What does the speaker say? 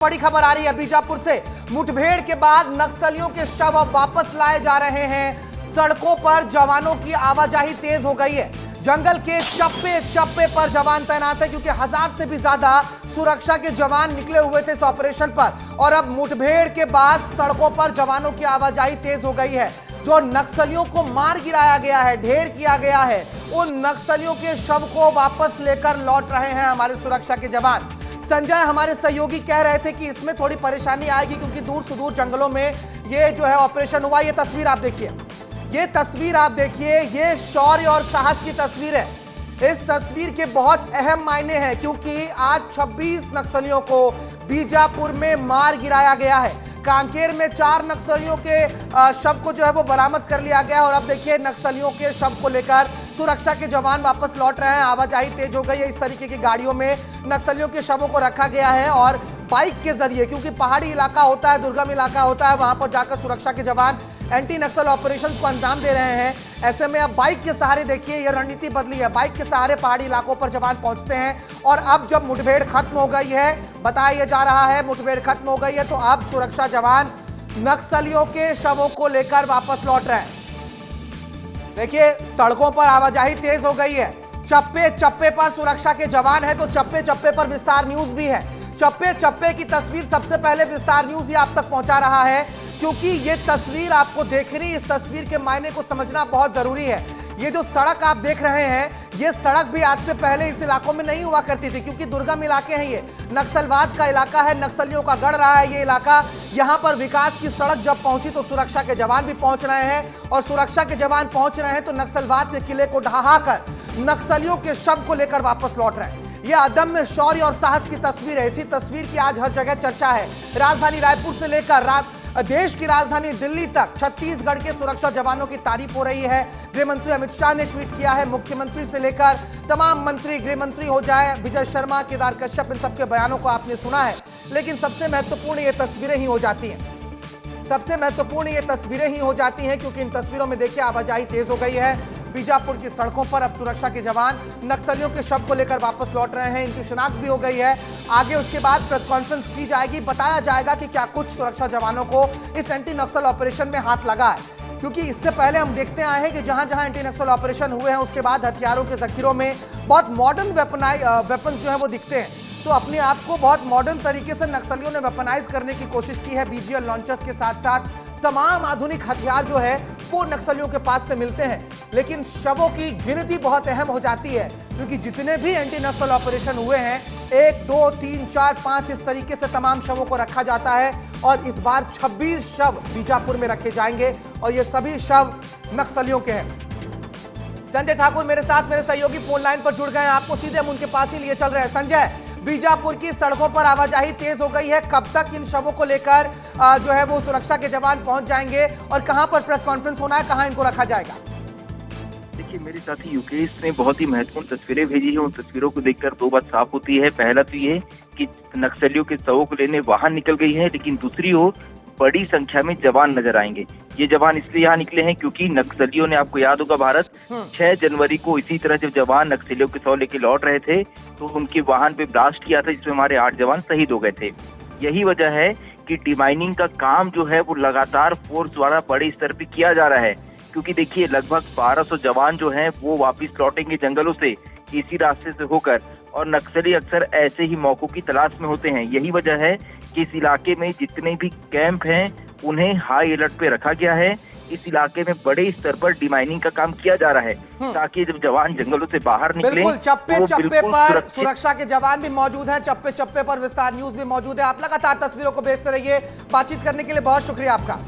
बड़ी खबर आ रही है बीजापुर से। मुठभेड़ के बाद नक्सलियों के शव अब वापस लाए जा रहे हैं। सड़कों पर जवानों की आवाजाही तेज हो गई है। जंगल के चप्पे चप्पे पर जवान तैनात है क्योंकि 1000 से भी ज्यादा सुरक्षा के जवान निकले हुए थे इस ऑपरेशन पर। और अब मुठभेड़ के बाद सड़कों पर जवानों की आवाजाही तेज हो गई है। जो नक्सलियों को मार गिराया गया है, ढेर किया गया है, उन नक्सलियों के शव को वापस लेकर लौट रहे हैं हमारे सुरक्षा के जवान। संजय हमारे सहयोगी कह रहे थे कि इसमें थोड़ी परेशानी आएगी क्योंकि दूर सुदूर जंगलों में ये जो है ऑपरेशन हुआ। ये तस्वीर आप देखिए, ये तस्वीर आप देखिए, ये शौर्य और साहस की तस्वीर है। इस तस्वीर के बहुत अहम मायने हैं क्योंकि आज 26 नक्सलियों को बीजापुर में मार गिराया गया है। कांकेर में 4 नक्सलियों के शव को जो है वो बरामद कर लिया गया है। और अब देखिए नक्सलियों के शव को लेकर सुरक्षा के जवान वापस लौट रहे हैं। आवाजाही तेज हो गई है। इस तरीके की गाड़ियों में नक्सलियों के शवों को रखा गया है और बाइक के जरिए, क्योंकि पहाड़ी इलाका होता है, दुर्गम इलाका होता है, वहां पर जाकर सुरक्षा के जवान एंटी नक्सल ऑपरेशंस को अंजाम दे रहे हैं। ऐसे में अब बाइक के सहारे देखिए यह रणनीति बदली है। बाइक के सहारे पहाड़ी इलाकों पर जवान पहुंचते हैं। और अब जब मुठभेड़ खत्म हो गई है, बताया जा रहा है मुठभेड़ खत्म हो गई है, तो अब सुरक्षा जवान नक्सलियों के शवों को लेकर वापस लौट रहे हैं। देखिए सड़कों पर आवाजाही तेज हो गई है। चप्पे चप्पे पर सुरक्षा के जवान है तो चप्पे चप्पे पर विस्तार न्यूज भी है। चप्पे चप्पे की तस्वीर सबसे पहले विस्तार न्यूज ही आप तक पहुंचा रहा है क्योंकि ये तस्वीर आपको देखनी, इस तस्वीर के मायने को समझना बहुत जरूरी है। ये जो सड़क आप देख रहे हैं, ये सड़क भी आज से पहले इस इलाकों में नहीं हुआ करती थी क्योंकि दुर्गम इलाके हैं, ये नक्सलवाद का इलाका है, नक्सलियों का गढ़ रहा है ये इलाका। यहाँ पर विकास की सड़क जब पहुंची तो सुरक्षा के जवान भी पहुंच रहे हैं और सुरक्षा के जवान पहुंच रहे हैं तो नक्सलवाद के किले को ढहाकर नक्सलियों के शव को लेकर वापस लौट रहे हैं। यह अदम्य शौर्य और साहस की तस्वीर है। इसी तस्वीर की आज हर जगह चर्चा है। राजधानी रायपुर से लेकर देश की राजधानी दिल्ली तक छत्तीसगढ़ के सुरक्षा जवानों की तारीफ हो रही है। गृह मंत्री अमित शाह ने ट्वीट किया है। मुख्यमंत्री से लेकर तमाम मंत्री, गृह मंत्री हो जाए विजय शर्मा, केदार कश्यप, इन सबके बयानों को आपने सुना है। लेकिन सबसे महत्वपूर्ण ये तस्वीरें ही हो जाती हैं। सबसे महत्वपूर्ण ये तस्वीरें ही हो जाती हैं क्योंकि इन तस्वीरों में देखिए आवाजाही तेज हो गई है। बीजापुर की सड़कों पर अब सुरक्षा के जवान नक्सलियों के शव को लेकर वापस लौट रहे हैं। इनकी शिनाख्त भी हो गई है। आगे उसके बाद प्रेस कॉन्फ्रेंस की जाएगी, बताया जाएगा कि क्या कुछ सुरक्षा जवानों को इस एंटी नक्सल ऑपरेशन में हाथ लगा है। क्योंकि इससे पहले हम देखते आए हैं कि जहां जहां एंटी नक्सल ऑपरेशन हुए हैं उसके बाद हथियारों के जखीरों में बहुत मॉडर्न वेपन जो है वो दिखते हैं। तो अपने आप को बहुत मॉडर्न तरीके से नक्सलियों ने वेपनाइज करने की कोशिश की है। बीजीएल लॉन्चर्स के साथ साथ तमाम आधुनिक हथियार जो है वो नक्सलियों के पास से मिलते हैं। लेकिन शवों की गिनती बहुत अहम हो जाती है क्योंकि जितने भी एंटी नक्सल ऑपरेशन हुए हैं 1, 2, 3, 4, 5 इस तरीके से तमाम शवों को रखा जाता है। और इस बार 26 शव बीजापुर में रखे जाएंगे और ये सभी शव नक्सलियों के हैं। संजय ठाकुर मेरे साथ, मेरे सहयोगी फोन लाइन पर जुड़ गए हैं। आपको सीधे हम उनके पास ही लिए चल रहे हैं। संजय, बीजापुर की सड़कों पर आवाजाही तेज हो गई है। कब तक इन शवों को लेकर जो है वो सुरक्षा के जवान पहुंच जाएंगे और कहां पर प्रेस कॉन्फ्रेंस होना है, कहां इनको रखा जाएगा? देखिए मेरे साथी युकेश ने बहुत ही महत्वपूर्ण तस्वीरें भेजी हैं। उन तस्वीरों को देखकर 2 बात साफ होती है। पहला तो ये कि नक्सलियों के शवों को लेने वाहन निकल गई है, लेकिन दूसरी ओर बड़ी संख्या में जवान नजर आएंगे। ये जवान इसलिए यहाँ निकले हैं क्योंकि नक्सलियों ने, आपको याद होगा भारत, 6 जनवरी को इसी तरह जब जवान नक्सलियों के शव लेके लौट रहे थे तो उनके वाहन पे ब्लास्ट किया था जिसमें हमारे 8 जवान शहीद हो गए थे। यही वजह है कि डिमाइनिंग का काम जो है वो लगातार फोर्स द्वारा बड़े स्तर पे किया जा रहा है क्योंकि देखिए लगभग 1200 जवान जो हैं वो वापस लौटेंगे जंगलों से इसी रास्ते से होकर। और नक्सली अक्सर ऐसे ही मौकों की तलाश में होते हैं। यही वजह है कि इस इलाके में जितने भी कैंप हैं उन्हें हाई अलर्ट पे रखा गया है। इस इलाके में बड़े स्तर पर डिमाइनिंग का काम किया जा रहा है ताकि जब जवान जंगलों से बाहर निकले बिल्कुल चप्पे चप्पे पर सुरक्षा के जवान भी मौजूद हैं। चप्पे चप्पे पर विस्तार न्यूज भी मौजूद है। आप लगातार तस्वीरों को भेजते रहिए। बातचीत करने के लिए बहुत शुक्रिया आपका।